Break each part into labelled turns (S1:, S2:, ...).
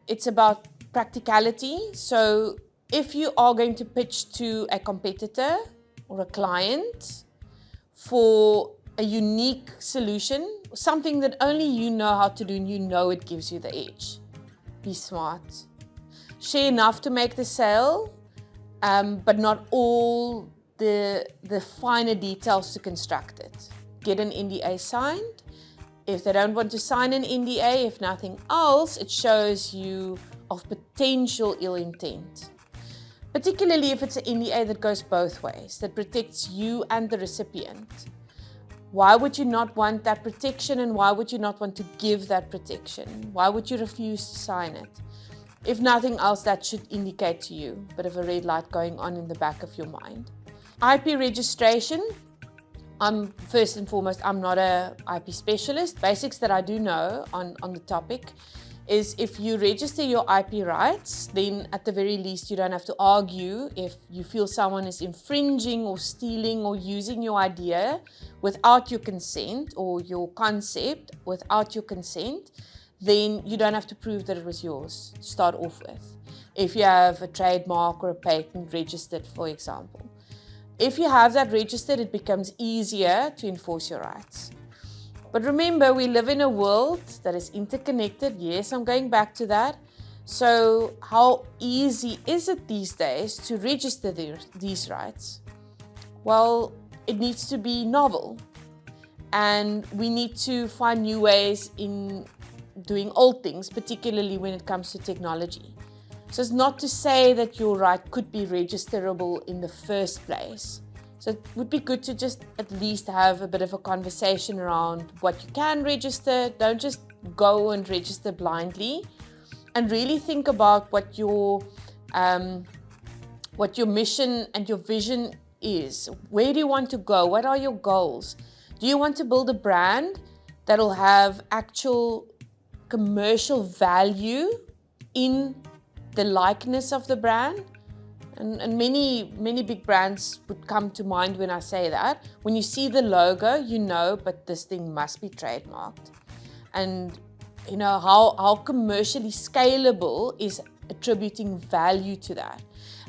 S1: it's about practicality. So if you are going to pitch to a competitor or a client for a unique solution, something that only you know how to do and you know it gives you the edge, be smart. Share enough to make the sale, but not all the finer details to construct it. Get an NDA signed. If they don't want to sign an NDA, if nothing else, it shows you of potential ill intent. Particularly if it's an NDA that goes both ways, that protects you and the recipient. Why would you not want that protection, and why would you not want to give that protection? Why would you refuse to sign it? If nothing else, that should indicate to you a bit of a red light going on in the back of your mind. IP registration. First and foremost, I'm not a IP specialist. Basics that I do know on the topic is if you register your IP rights, then at the very least you don't have to argue if you feel someone is infringing or stealing or using your idea without your consent, or your concept without your consent, then you don't have to prove that it was yours to start off with. If you have a trademark or a patent registered, for example. If you have that registered, it becomes easier to enforce your rights. But remember, we live in a world that is interconnected. Yes, I'm going back to that. So how easy is it these days to register these rights? Well, it needs to be novel. And we need to find new ways in doing old things, particularly when it comes to technology. So it's not to say that your right could be registerable in the first place. So it would be good to just at least have a bit of a conversation around what you can register. Don't just go and register blindly, and really think about what your mission and your vision is. Where do you want to go? What are your goals? Do you want to build a brand that will have actual commercial value in the likeness of the brand? And many big brands would come to mind when I say that. When you see the logo, you know, but this thing must be trademarked. And you know, how commercially scalable is attributing value to that?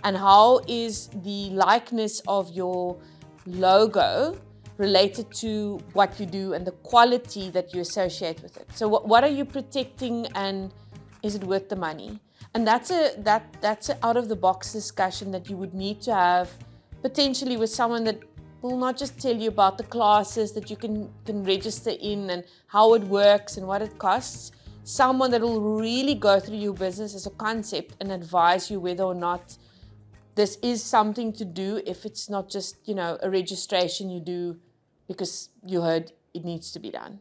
S1: And how is the likeness of your logo related to what you do and the quality that you associate with it? So what are you protecting, and is it worth the money? And that's a out of the box discussion that you would need to have potentially with someone that will not just tell you about the classes that you can register in and how it works and what it costs. Someone that will really go through your business as a concept and advise you whether or not this is something to do, if it's not just, you know, a registration you do because you heard it needs to be done.